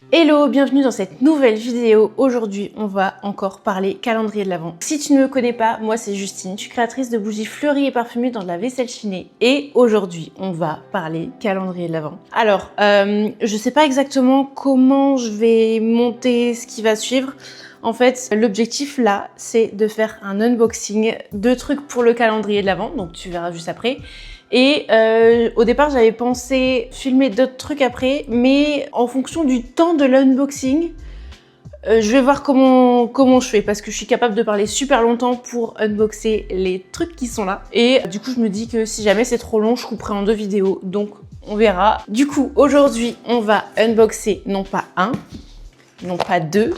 Hello, bienvenue dans cette nouvelle vidéo. Aujourd'hui, on va encore parler calendrier de l'Avent. Si tu ne me connais pas, moi c'est Justine, je suis créatrice de bougies fleuries et parfumées dans de la vaisselle chinée. Et aujourd'hui, on va parler calendrier de l'Avent. Alors, je sais pas exactement comment je vais monter ce qui va suivre. En fait, l'objectif là, c'est de faire un unboxing de trucs pour le calendrier de l'Avent, donc tu verras juste après. Et au départ, j'avais pensé filmer d'autres trucs après, mais en fonction du temps de l'unboxing, je vais voir comment je fais, parce que je suis capable de parler super longtemps pour unboxer les trucs qui sont là. Et du coup, je me dis que si jamais c'est trop long, je couperai en 2 vidéos, donc on verra. Du coup, aujourd'hui, on va unboxer non pas 1, non pas 2,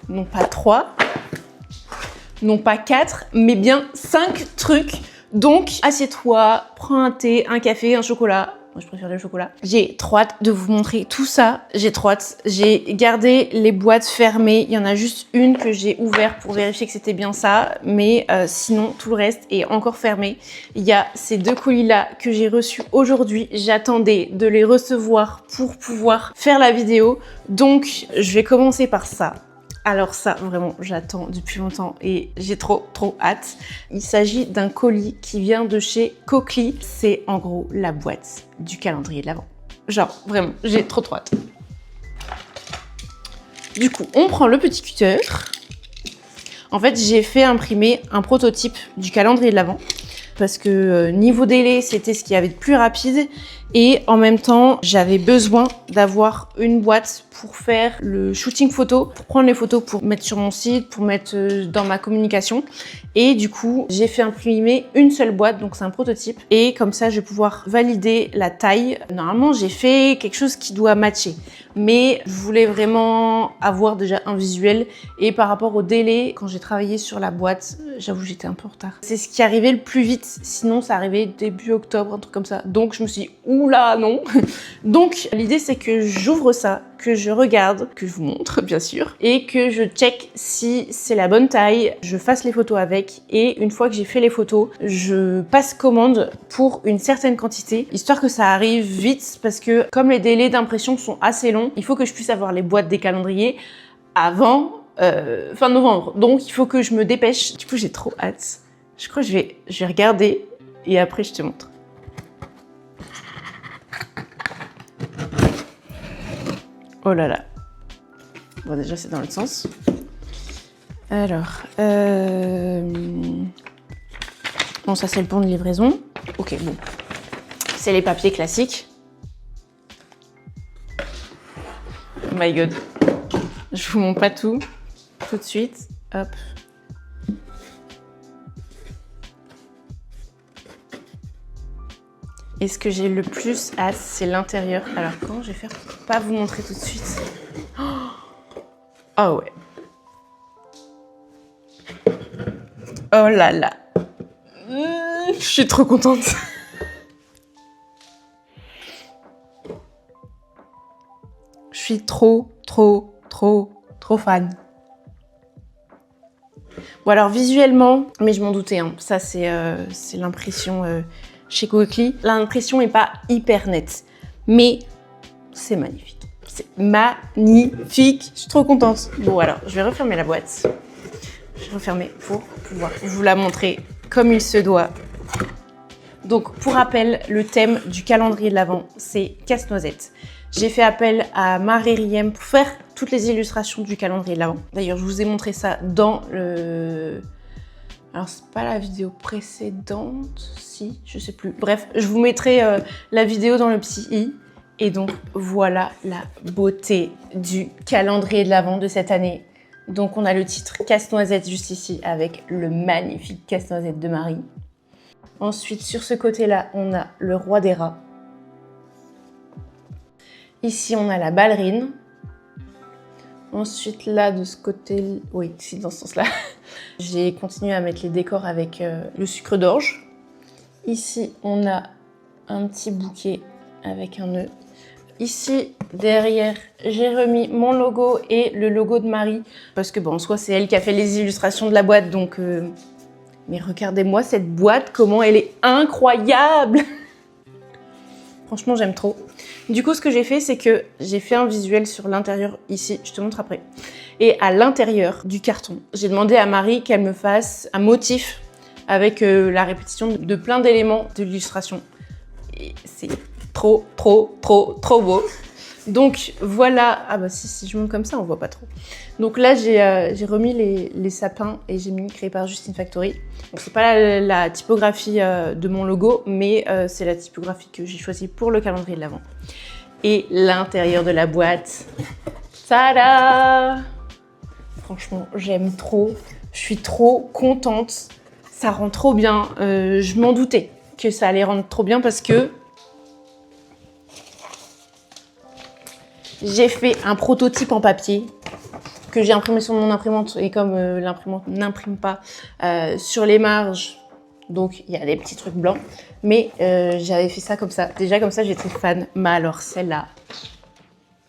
non pas 3, non pas 4, mais bien 5 trucs. Donc, assieds-toi, prends un thé, un café, un chocolat. Moi, je préfère le chocolat. J'ai trop hâte de vous montrer tout ça. J'ai trop hâte. J'ai gardé les boîtes fermées. Il y en a juste une que j'ai ouverte pour vérifier que c'était bien ça. Mais sinon, tout le reste est encore fermé. Il y a ces 2 colis-là que j'ai reçus aujourd'hui. J'attendais de les recevoir pour pouvoir faire la vidéo. Donc, je vais commencer par ça. Alors ça, vraiment, j'attends depuis longtemps et j'ai trop hâte. Il s'agit d'un colis qui vient de chez Coquely. C'est en gros la boîte du calendrier de l'Avent. Genre, vraiment, j'ai trop hâte. Du coup, on prend le petit cutter. En fait, j'ai fait imprimer un prototype du calendrier de l'Avent parce que niveau délai, c'était ce qu'il y avait de plus rapide. Et en même temps, j'avais besoin d'avoir une boîte pour faire le shooting photo, pour prendre les photos, pour mettre sur mon site, pour mettre dans ma communication. Et du coup, j'ai fait imprimer une seule boîte, donc c'est un prototype. Et comme ça, je vais pouvoir valider la taille. Normalement, j'ai fait quelque chose qui doit matcher. Mais je voulais vraiment avoir déjà un visuel. Et par rapport au délai, quand j'ai travaillé sur la boîte, j'avoue, j'étais un peu en retard. C'est ce qui arrivait le plus vite. Sinon, ça arrivait début octobre, un truc comme ça. Donc, je me suis dit, oula, non. Donc, l'idée, c'est que j'ouvre ça, que je regarde, que je vous montre, bien sûr, et que je check si c'est la bonne taille, je fasse les photos avec, et une fois que j'ai fait les photos, je passe commande pour une certaine quantité, histoire que ça arrive vite, parce que comme les délais d'impression sont assez longs, il faut que je puisse avoir les boîtes des calendriers avant fin novembre. Donc, il faut que je me dépêche. Du coup, j'ai trop hâte. Je crois que je vais regarder, et après, je te montre. Oh là là. Bon, déjà, c'est dans l'autre sens. Alors, bon, ça, c'est le bon de livraison. Ok, bon. C'est les papiers classiques. Oh my god. Je vous montre pas tout de suite. Hop. Et ce que j'ai le plus hâte, c'est l'intérieur. Alors, comment je vais faire pour pas vous montrer tout de suite? Oh ouais. Oh là là. Je suis trop contente. Je suis trop fan. Bon alors visuellement, mais je m'en doutais, hein, ça c'est l'impression chez Coquely. L'impression est pas hyper nette, mais c'est magnifique. C'est magnifique, je suis trop contente. Bon alors, je vais refermer la boîte. Je vais refermer pour pouvoir vous la montrer comme il se doit. Donc pour rappel, le thème du calendrier de l'Avent, c'est casse-noisette. J'ai fait appel à Marie Riem pour faire toutes les illustrations du calendrier de l'Avent. D'ailleurs, je vous ai montré ça dans le... Alors, c'est pas la vidéo précédente, si, je sais plus. Bref, je vous mettrai la vidéo dans le petit i. Et donc, voilà la beauté du calendrier de l'Avent de cette année. Donc, on a le titre Casse-noisette juste ici avec le magnifique casse-noisette de Marie. Ensuite, sur ce côté-là, on a le roi des rats. Ici, on a la ballerine. Ensuite, là, de ce côté... Oui, c'est dans ce sens-là. J'ai continué à mettre les décors avec le sucre d'orge. Ici, on a un petit bouquet avec un nœud. Ici, derrière, j'ai remis mon logo et le logo de Marie. Parce que, bon, en soi, c'est elle qui a fait les illustrations de la boîte, donc... Mais regardez-moi cette boîte, comment elle est incroyable! Franchement, j'aime trop. Du coup, ce que j'ai fait, c'est que j'ai fait un visuel sur l'intérieur ici. Je te montre après. Et à l'intérieur du carton, j'ai demandé à Marie qu'elle me fasse un motif avec la répétition de plein d'éléments de l'illustration. Et c'est trop beau. Donc voilà, ah bah si je monte comme ça, on voit pas trop. Donc là, j'ai remis les sapins et j'ai mis créé par Justine Factory. Donc c'est pas la typographie de mon logo, mais c'est la typographie que j'ai choisie pour le calendrier de l'Avent. Et l'intérieur de la boîte, tada! Franchement, j'aime trop. Je suis trop contente. Ça rend trop bien. Je m'en doutais que ça allait rendre trop bien parce que j'ai fait un prototype en papier que j'ai imprimé sur mon imprimante. Et comme l'imprimante n'imprime pas sur les marges, donc il y a des petits trucs blancs. Mais j'avais fait ça comme ça. Déjà comme ça, j'étais fan. Mais alors celle-là,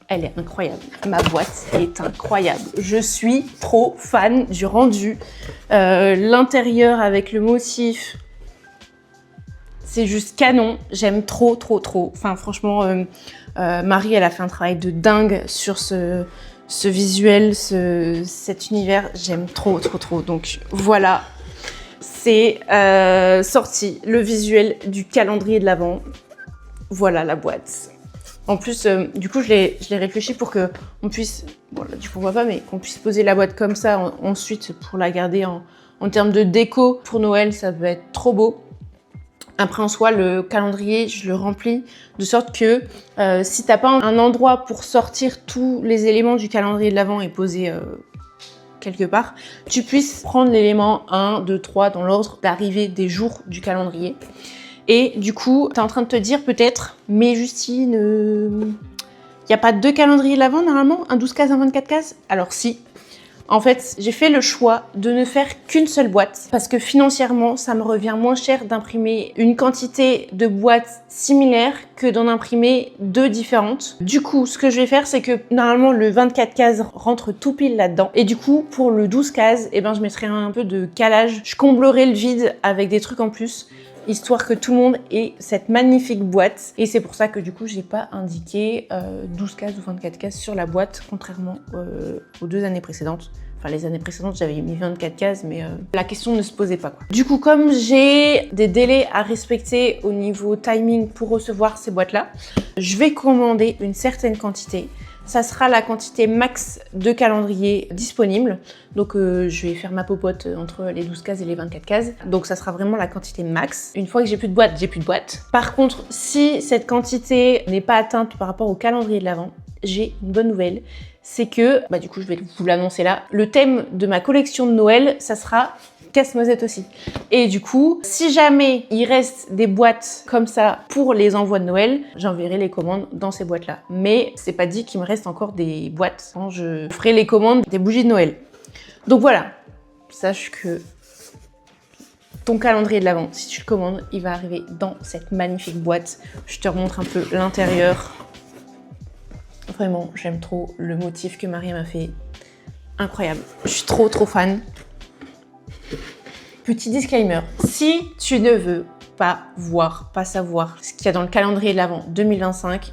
elle est incroyable. Ma boîte est incroyable. Je suis trop fan du rendu. L'intérieur avec le motif, c'est juste canon. J'aime trop. Enfin franchement, Marie, elle a fait un travail de dingue sur ce visuel, cet univers. J'aime trop. Donc voilà, c'est sorti le visuel du calendrier de l'Avent. Voilà la boîte. En plus, du coup, je l'ai réfléchi pour que on puisse, bon là du coup on voit pas, mais qu'on puisse poser la boîte comme ça ensuite pour la garder en termes de déco pour Noël, ça peut être trop beau. Après en soi, le calendrier, je le remplis de sorte que si t'as pas un endroit pour sortir tous les éléments du calendrier de l'Avent et poser quelque part, tu puisses prendre l'élément 1, 2, 3 dans l'ordre d'arrivée des jours du calendrier. Et du coup, t'es en train de te dire peut-être, mais Justine, y a pas 2 calendriers de l'Avent normalement? Un 12 cases, un 24 cases? Alors si. En fait, j'ai fait le choix de ne faire qu'une seule boîte parce que financièrement, ça me revient moins cher d'imprimer une quantité de boîtes similaires que d'en imprimer 2 différentes. Du coup, ce que je vais faire, c'est que normalement, le 24 cases rentre tout pile là-dedans. Et du coup, pour le 12 cases, eh ben, je mettrai un peu de calage. Je comblerai le vide avec des trucs en plus, histoire que tout le monde ait cette magnifique boîte. Et c'est pour ça que du coup, j'ai pas indiqué 12 cases ou 24 cases sur la boîte, contrairement aux 2 années précédentes. Enfin, les années précédentes, j'avais mis 24 cases, mais la question ne se posait pas, quoi. Du coup, comme j'ai des délais à respecter au niveau timing pour recevoir ces boîtes-là, je vais commander une certaine quantité. Ça sera la quantité max de calendrier disponible. Donc je vais faire ma popote entre les 12 cases et les 24 cases. Donc ça sera vraiment la quantité max. Une fois que j'ai plus de boîte, j'ai plus de boîte. Par contre, si cette quantité n'est pas atteinte par rapport au calendrier de l'Avent, j'ai une bonne nouvelle. C'est que, bah du coup je vais vous l'annoncer là, le thème de ma collection de Noël, ça sera casse-noisette aussi. Et du coup, si jamais il reste des boîtes comme ça pour les envois de Noël, j'enverrai les commandes dans ces boîtes-là. Mais c'est pas dit qu'il me reste encore des boîtes quand je ferai les commandes des bougies de Noël. Donc voilà, sache que ton calendrier de l'Avent, si tu le commandes, il va arriver dans cette magnifique boîte. Je te remontre un peu l'intérieur. Vraiment, j'aime trop le motif que Marie m'a fait. Incroyable. Je suis trop fan. Petit disclaimer, si tu ne veux pas savoir ce qu'il y a dans le calendrier de l'Avent 2025,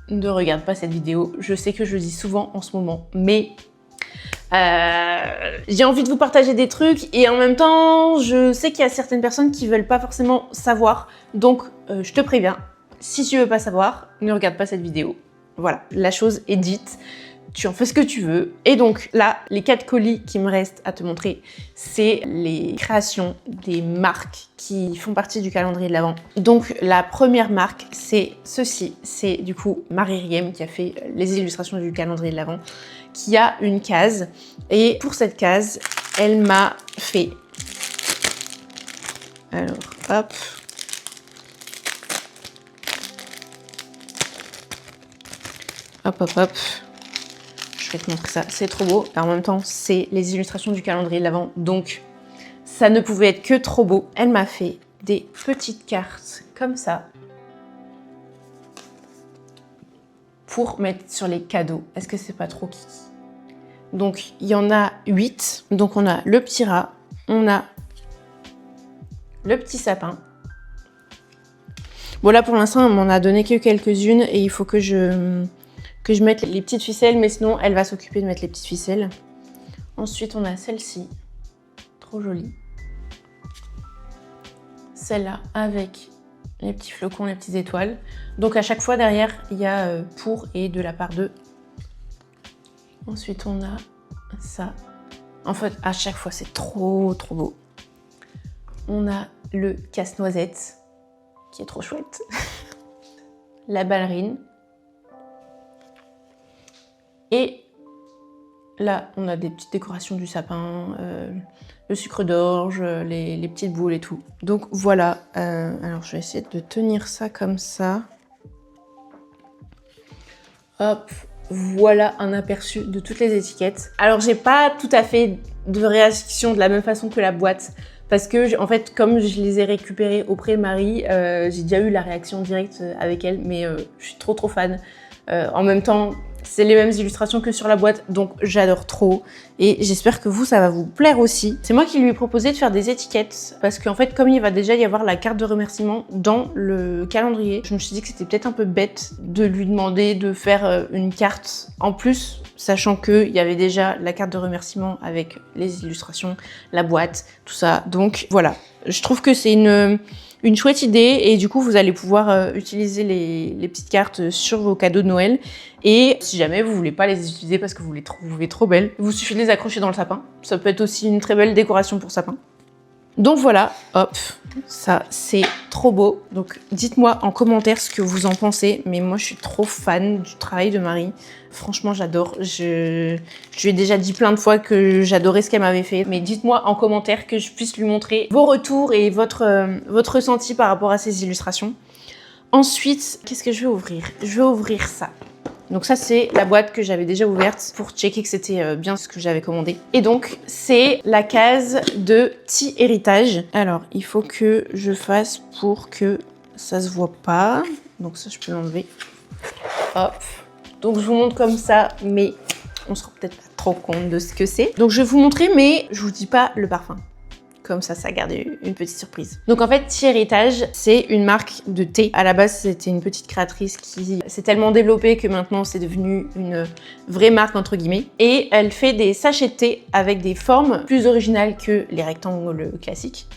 ne regarde pas cette vidéo. Je sais que je le dis souvent en ce moment, mais j'ai envie de vous partager des trucs et en même temps, je sais qu'il y a certaines personnes qui veulent pas forcément savoir. Donc, je te préviens, si tu veux pas savoir, ne regarde pas cette vidéo. Voilà, la chose est dite. Tu en fais ce que tu veux. Et donc là, les 4 colis qui me restent à te montrer, c'est les créations des marques qui font partie du calendrier de l'Avent. Donc la première marque, c'est ceci. C'est du coup Marie Riem qui a fait les illustrations du calendrier de l'Avent, qui a une case. Et pour cette case, elle m'a fait... Alors, hop... Hop. Je vais te montrer ça, c'est trop beau. Et en même temps, c'est les illustrations du calendrier de l'Avent, donc ça ne pouvait être que trop beau. Elle m'a fait des petites cartes comme ça pour mettre sur les cadeaux. Est-ce que c'est pas trop kiki? Donc, il y en a 8. Donc, on a le petit rat, on a le petit sapin, Bon là pour l'instant on m'en a donné que quelques-unes et il faut que je mette les petites ficelles, mais sinon elle va s'occuper de mettre les petites ficelles. Ensuite on a celle-ci, trop jolie. Celle-là avec les petits flocons, les petites étoiles. Donc à chaque fois derrière il y a pour et de la part de. Ensuite on a ça. En fait à chaque fois c'est trop beau. On a le casse-noisette qui est trop chouette. La ballerine. Et là, on a des petites décorations du sapin, le sucre d'orge, les petites boules et tout. Donc voilà, alors je vais essayer de tenir ça comme ça. Hop, voilà un aperçu de toutes les étiquettes. Alors j'ai pas tout à fait de réaction de la même façon que la boîte. Parce que, en fait, comme je les ai récupérées auprès de Marie, j'ai déjà eu la réaction directe avec elle, mais je suis trop fan. En même temps, c'est les mêmes illustrations que sur la boîte, donc j'adore trop. Et j'espère que vous, ça va vous plaire aussi. C'est moi qui lui ai proposé de faire des étiquettes, parce qu'en fait, comme il va déjà y avoir la carte de remerciement dans le calendrier, je me suis dit que c'était peut-être un peu bête de lui demander de faire une carte en plus, sachant qu'il y avait déjà la carte de remerciement avec les illustrations, la boîte, tout ça. Donc voilà, je trouve que c'est une chouette idée et du coup vous allez pouvoir utiliser les petites cartes sur vos cadeaux de Noël. Et si jamais vous voulez pas les utiliser parce que vous les trouvez trop belles, il vous suffit de les accrocher dans le sapin. Ça peut être aussi une très belle décoration pour sapin. Donc voilà, hop, ça c'est trop beau. Donc dites-moi en commentaire ce que vous en pensez, mais moi je suis trop fan du travail de Marie. Franchement j'adore, je lui ai déjà dit plein de fois que j'adorais ce qu'elle m'avait fait, mais dites-moi en commentaire que je puisse lui montrer vos retours et votre ressenti par rapport à ces illustrations. Ensuite, qu'est-ce que je vais ouvrir? Je vais ouvrir ça. Donc ça, c'est la boîte que j'avais déjà ouverte pour checker que c'était bien ce que j'avais commandé. Et donc, c'est la case de Ti Héritage. Alors, il faut que je fasse pour que ça se voit pas. Donc ça, je peux l'enlever. Hop. Donc, je vous montre comme ça, mais on se rend peut-être pas trop compte de ce que c'est. Donc, je vais vous montrer, mais je vous dis pas le parfum. Comme ça garde une petite surprise. Donc en fait, Ti Héritage, c'est une marque de thé. À la base, c'était une petite créatrice qui s'est tellement développée que maintenant, c'est devenu une vraie marque, entre guillemets. Et elle fait des sachets de thé avec des formes plus originales que les rectangles classiques.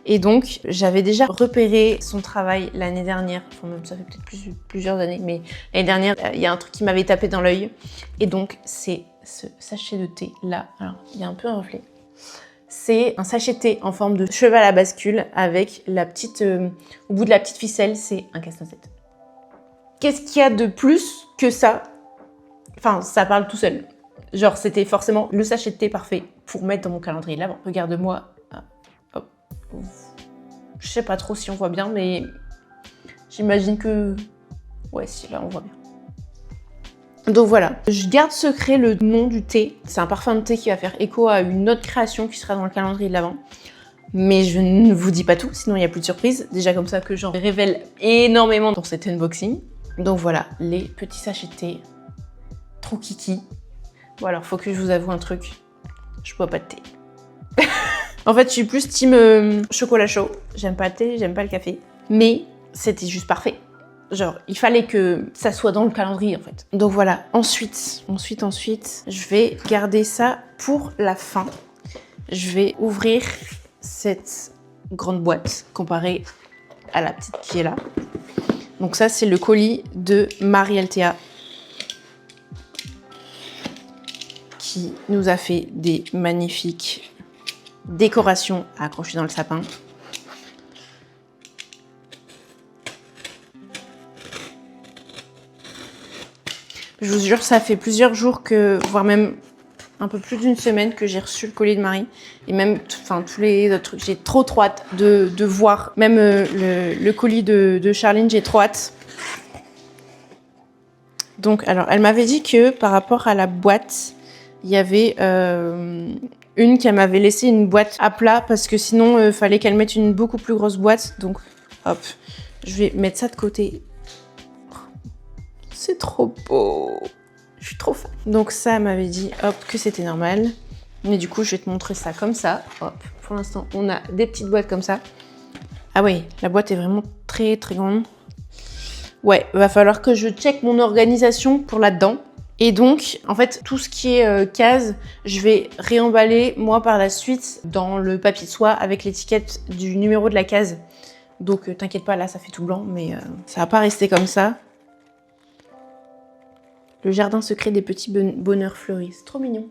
Et donc, j'avais déjà repéré son travail l'année dernière. Enfin, même ça fait peut-être plusieurs années, mais l'année dernière, il y a un truc qui m'avait tapé dans l'œil. Et donc, c'est ce sachet de thé là. Alors, il y a un peu un reflet. C'est un sachet de thé en forme de cheval à bascule avec la petite, au bout de la petite ficelle, c'est un casse-noisette. Qu'est-ce qu'il y a de plus que ça? Enfin, ça parle tout seul. Genre, c'était forcément le sachet de thé parfait pour mettre dans mon calendrier de l'Avent. Regarde-moi. Hop. Je sais pas trop si on voit bien, mais j'imagine que... Ouais, si, là, on voit bien. Donc voilà, je garde secret le nom du thé. C'est un parfum de thé qui va faire écho à une autre création qui sera dans le calendrier de l'Avent. Mais je ne vous dis pas tout, sinon il n'y a plus de surprise. Déjà comme ça que j'en révèle énormément dans cet unboxing. Donc voilà, les petits sachets de thé. Trop kiki. Bon alors, faut que je vous avoue un truc. Je bois pas de thé. En fait, je suis plus team chocolat chaud. J'aime pas le thé, j'aime pas le café. Mais c'était juste parfait. Genre, il fallait que ça soit dans le calendrier, en fait. Donc voilà, ensuite, je vais garder ça pour la fin. Je vais ouvrir cette grande boîte comparée à la petite qui est là. Donc ça, c'est le colis de Marie Althea qui nous a fait des magnifiques décorations à accrocher dans le sapin. Je vous jure, ça fait plusieurs jours voire même un peu plus d'une semaine que j'ai reçu le colis de Marie. Et même, enfin, tous les autres trucs. J'ai trop hâte de voir. Même le colis de Charline, j'ai trop hâte. Donc, alors, elle m'avait dit que par rapport à la boîte, il y avait une qu'elle m'avait laissé une boîte à plat parce que sinon, il fallait qu'elle mette une beaucoup plus grosse boîte. Donc, hop, je vais mettre ça de côté. C'est trop beau. Je suis trop fan. Donc ça, elle m'avait dit, hop, que c'était normal. Mais du coup, je vais te montrer ça comme ça. Hop, pour l'instant, on a des petites boîtes comme ça. Ah oui, la boîte est vraiment très, très grande. Ouais, va falloir que je check mon organisation pour là-dedans. Et donc, en fait, tout ce qui est case, je vais réemballer, moi, par la suite, dans le papier de soie avec l'étiquette du numéro de la case. Donc, t'inquiète pas, là, ça fait tout blanc, mais ça va pas rester comme ça. Le jardin secret des petits bonheurs fleuris. C'est trop mignon.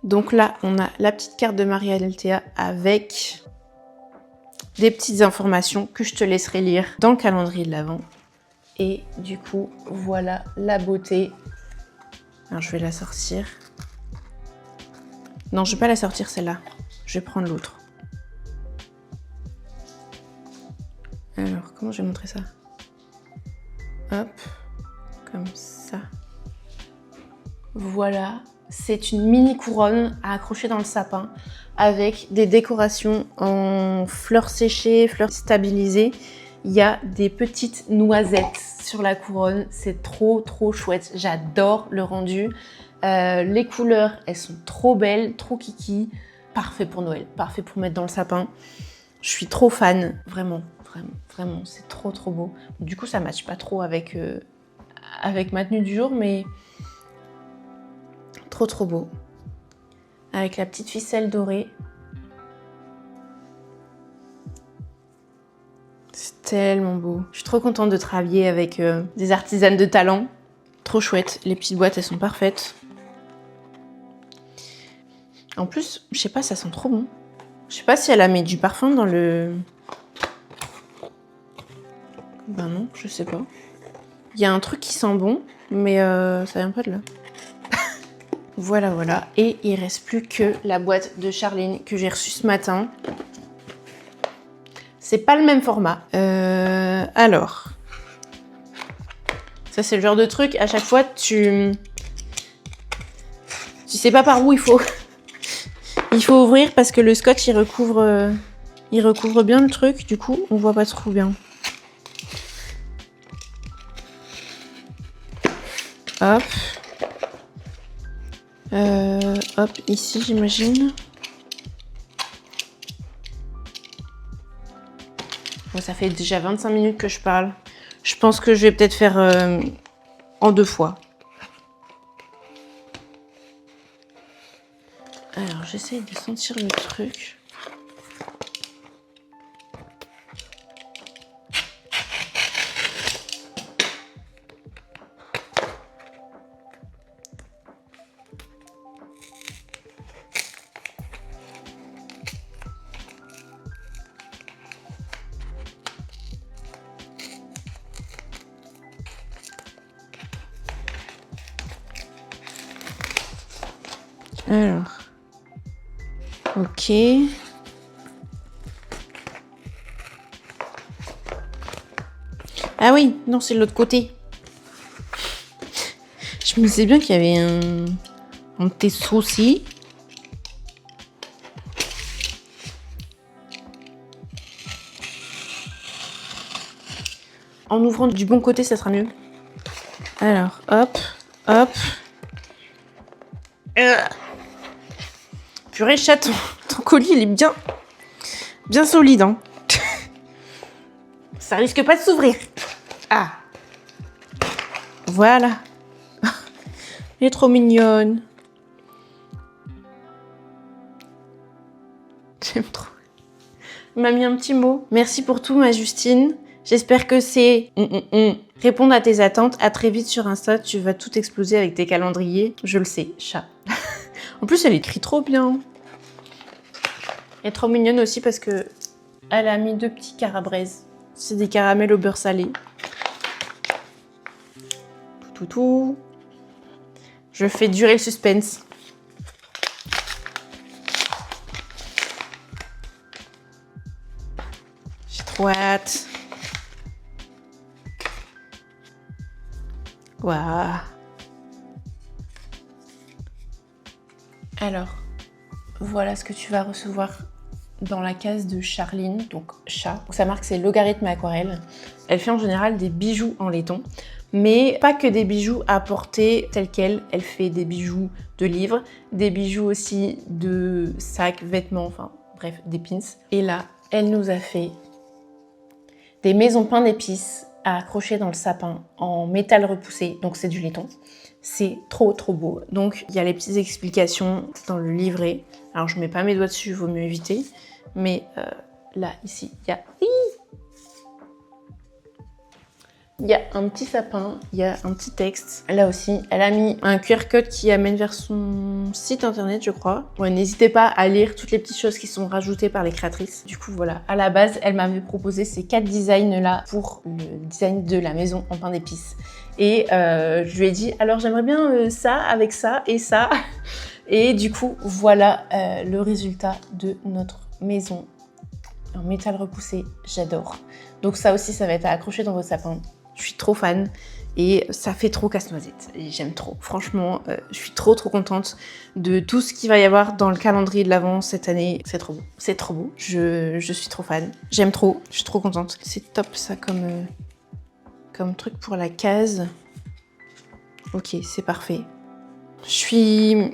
Donc là, on a la petite carte de Maria Althea avec des petites informations que je te laisserai lire dans le calendrier de l'Avent. Et du coup, voilà la beauté. Alors, je vais la sortir. Non, je vais pas la sortir celle-là. Je vais prendre l'autre. Alors, comment je vais montrer ça? Hop, comme ça. Voilà, c'est une mini couronne à accrocher dans le sapin avec des décorations en fleurs séchées, fleurs stabilisées. Il y a des petites noisettes sur la couronne, c'est trop chouette. J'adore le rendu. Les couleurs, elles sont trop belles, trop kiki. Parfait pour Noël, parfait pour mettre dans le sapin. Je suis trop fan, vraiment, c'est trop beau. Du coup, ça ne matche pas trop avec ma tenue du jour, mais trop beau. Avec la petite ficelle dorée. C'est tellement beau. Je suis trop contente de travailler avec des artisanes de talent. Trop chouette. Les petites boîtes, elles sont parfaites. En plus, je sais pas, ça sent trop bon. Je sais pas si elle a mis du parfum dans le... Ben non, je sais pas. Il y a un truc qui sent bon, mais ça vient pas de là. Voilà. Et il reste plus que la boîte de Charline que j'ai reçue ce matin. C'est pas le même format. Alors, ça c'est le genre de truc, à chaque fois tu sais pas par où il faut ouvrir parce que le scotch il recouvre bien le truc, du coup on voit pas trop bien. Hop. Hop, ici j'imagine. Bon, ça fait déjà 25 minutes que je parle. Je pense que je vais peut-être faire en 2 fois. Alors j'essaye de sentir le truc. Alors, ok. Ah oui, non, c'est de l'autre côté. Je me disais bien qu'il y avait un petit souci. En ouvrant du bon côté, ça sera mieux. Alors, hop. Purée, chat, ton colis, il est bien solide, hein. Ça risque pas de s'ouvrir. Ah. Voilà. Elle est trop mignonne. J'aime trop. Il m'a mis un petit mot. Merci pour tout, ma Justine. J'espère que c'est répondre à tes attentes. À très vite sur Insta. Tu vas tout exploser avec tes calendriers. Je le sais, chat. En plus, elle écrit trop bien. Elle est trop mignonne aussi parce que elle a mis 2 petits carabraises. C'est des caramels au beurre salé. Tout. Je fais durer le suspense. J'ai trop hâte. Waouh. Alors, voilà ce que tu vas recevoir dans la case de Charline, donc chat. Donc sa marque c'est Logarithme Aquarelle. Elle fait en général des bijoux en laiton, mais pas que des bijoux à porter tels quels. Elle fait des bijoux de livres, des bijoux aussi de sacs, vêtements, enfin bref, des pins. Et là, elle nous a fait des maisons pain d'épices à accrocher dans le sapin en métal repoussé, donc c'est du laiton. C'est trop beau. Donc il y a les petites explications dans le livret. Alors je mets pas mes doigts dessus, vaut mieux éviter. Mais là, ici, il y a un petit sapin, il y a un petit texte. Là aussi, elle a mis un QR code qui amène vers son site internet, je crois. Ouais, n'hésitez pas à lire toutes les petites choses qui sont rajoutées par les créatrices. Du coup, voilà. À la base, elle m'avait proposé ces 4 designs-là pour le design de la maison en pain d'épices. Et je lui ai dit, alors j'aimerais bien ça avec ça et ça. Et du coup, voilà le résultat de notre maison en métal repoussé. J'adore. Donc ça aussi, ça va être à accrocher dans vos sapins. Je suis trop fan et ça fait trop casse-noisette et j'aime trop. Franchement, je suis trop contente de tout ce qu'il va y avoir dans le calendrier de l'Avent cette année. C'est trop beau. C'est trop beau. Je suis trop fan. J'aime trop. Je suis trop contente. C'est top ça comme truc pour la case. Ok, c'est parfait. Je suis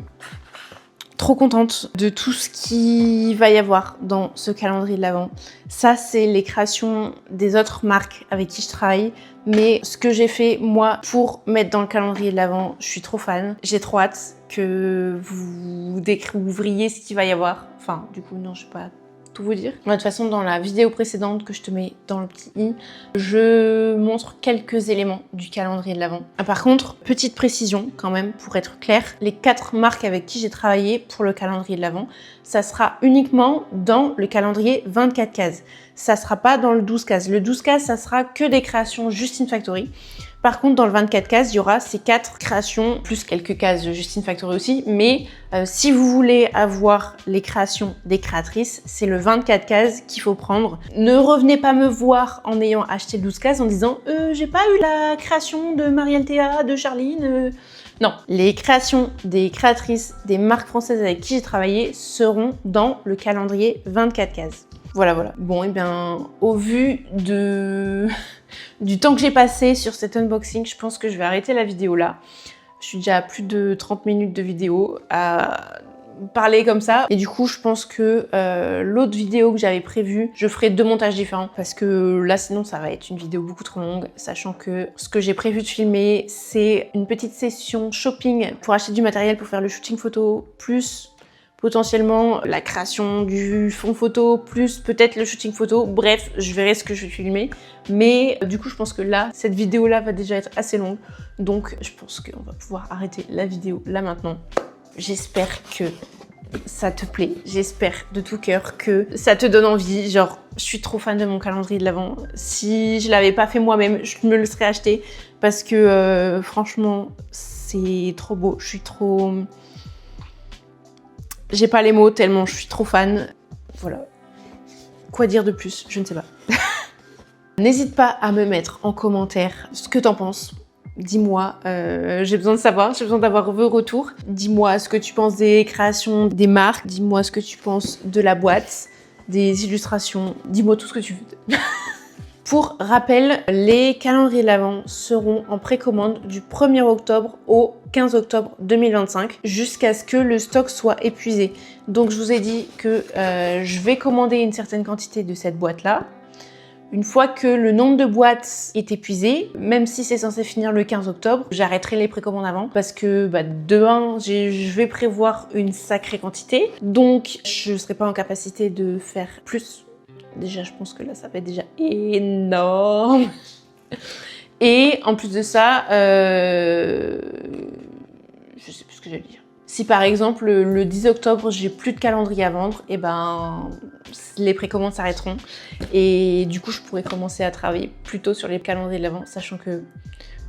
trop contente de tout ce qu'il va y avoir dans ce calendrier de l'Avent. Ça, c'est les créations des autres marques avec qui je travaille. Mais ce que j'ai fait, moi, pour mettre dans le calendrier de l'Avent, je suis trop fan. J'ai trop hâte que vous découvriez ce qu'il va y avoir. Enfin, du coup, non, je sais pas tout vous dire. De toute façon, dans la vidéo précédente que je te mets dans le petit i, je montre quelques éléments du calendrier de l'Avent. Par contre, petite précision quand même pour être clair, les 4 marques avec qui j'ai travaillé pour le calendrier de l'Avent, ça sera uniquement dans le calendrier 24 cases. Ça sera pas dans le 12 cases. Le 12 cases, ça sera que des créations Justine Factory. Par contre, dans le 24 cases, il y aura ces 4 créations, plus quelques cases de Justine Factory aussi. Mais si vous voulez avoir les créations des créatrices, c'est le 24 cases qu'il faut prendre. Ne revenez pas me voir en ayant acheté le 12 cases en disant « j'ai pas eu la création de Marielle Théa, de Charline Non, les créations des créatrices des marques françaises avec qui j'ai travaillé seront dans le calendrier 24 cases. Voilà. Bon, et bien, au vu du temps que j'ai passé sur cet unboxing, je pense que je vais arrêter la vidéo là. Je suis déjà à plus de 30 minutes de vidéo à parler comme ça. Et du coup, je pense que l'autre vidéo que j'avais prévue, je ferai 2 montages différents. Parce que là, sinon, ça va être une vidéo beaucoup trop longue. Sachant que ce que j'ai prévu de filmer, c'est une petite session shopping pour acheter du matériel pour faire le shooting photo, plus potentiellement la création du fond photo, plus peut-être le shooting photo. Bref, je verrai ce que je vais filmer. Mais du coup, je pense que là, cette vidéo-là va déjà être assez longue. Donc, je pense qu'on va pouvoir arrêter la vidéo là maintenant. J'espère que ça te plaît. J'espère de tout cœur que ça te donne envie. Genre, je suis trop fan de mon calendrier de l'Avent. Si je l'avais pas fait moi-même, je me le serais acheté. Parce que franchement, c'est trop beau. Je suis trop... J'ai pas les mots tellement je suis trop fan. Voilà. Quoi dire de plus? Je ne sais pas. N'hésite pas à me mettre en commentaire ce que t'en penses. Dis-moi, j'ai besoin de savoir, j'ai besoin d'avoir vos retours. Dis-moi ce que tu penses des créations des marques. Dis-moi ce que tu penses de la boîte, des illustrations. Dis-moi tout ce que tu veux. Pour rappel, les calendriers de l'Avent seront en précommande du 1er octobre au 15 octobre 2025 jusqu'à ce que le stock soit épuisé. Donc je vous ai dit que je vais commander une certaine quantité de cette boîte-là. Une fois que le nombre de boîtes est épuisé, même si c'est censé finir le 15 octobre, j'arrêterai les précommandes avant parce que de 1, je vais prévoir une sacrée quantité. Donc je ne serai pas en capacité de faire plus. Déjà, je pense que là, ça va être déjà énorme. Et en plus de ça, je sais plus ce que j'allais dire. Si par exemple, le 10 octobre, j'ai plus de calendrier à vendre, et ben les précommandes s'arrêteront. Et du coup, je pourrais commencer à travailler plus tôt sur les calendriers de l'Avent, sachant que,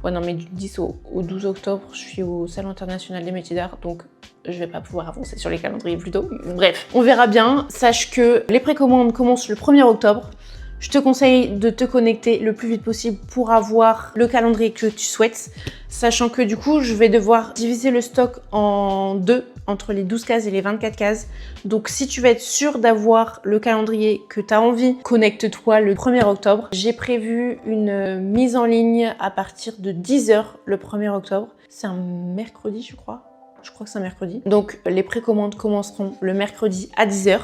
ouais, non, mais du 10 au 12 octobre, je suis au Salon international des métiers d'art, donc je vais pas pouvoir avancer sur les calendriers plus tôt. Bref, on verra bien. Sache que les précommandes commencent le 1er octobre. Je te conseille de te connecter le plus vite possible pour avoir le calendrier que tu souhaites. Sachant que du coup, je vais devoir diviser le stock en 2, entre les 12 cases et les 24 cases. Donc si tu veux être sûr d'avoir le calendrier que tu as envie, connecte-toi le 1er octobre. J'ai prévu une mise en ligne à partir de 10 h le 1er octobre. C'est un mercredi, je crois. je crois que c'est un mercredi. Donc les précommandes commenceront le mercredi à 10 h.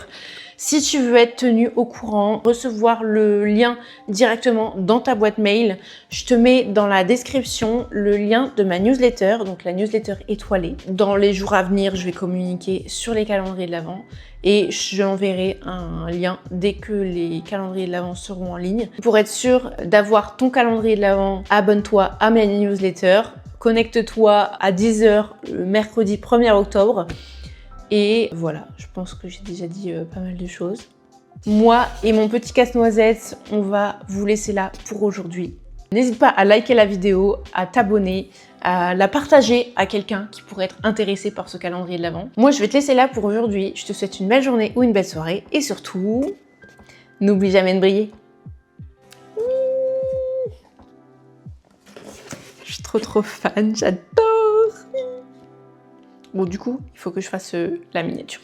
Si tu veux être tenu au courant, recevoir le lien directement dans ta boîte mail, je te mets dans la description le lien de ma newsletter, donc la newsletter étoilée. Dans les jours à venir, je vais communiquer sur les calendriers de l'Avent et j'enverrai un lien dès que les calendriers de l'Avent seront en ligne. Pour être sûr d'avoir ton calendrier de l'Avent, abonne-toi à ma newsletter, connecte-toi à 10 h le mercredi 1er octobre. Et voilà, je pense que j'ai déjà dit pas mal de choses. Moi et mon petit casse-noisette, on va vous laisser là pour aujourd'hui. N'hésite pas à liker la vidéo, à t'abonner, à la partager à quelqu'un qui pourrait être intéressé par ce calendrier de l'Avent. Moi, je vais te laisser là pour aujourd'hui. Je te souhaite une belle journée ou une belle soirée. Et surtout, n'oublie jamais de briller. Je suis trop fan, j'adore. Bon, du coup, il faut que je fasse la miniature.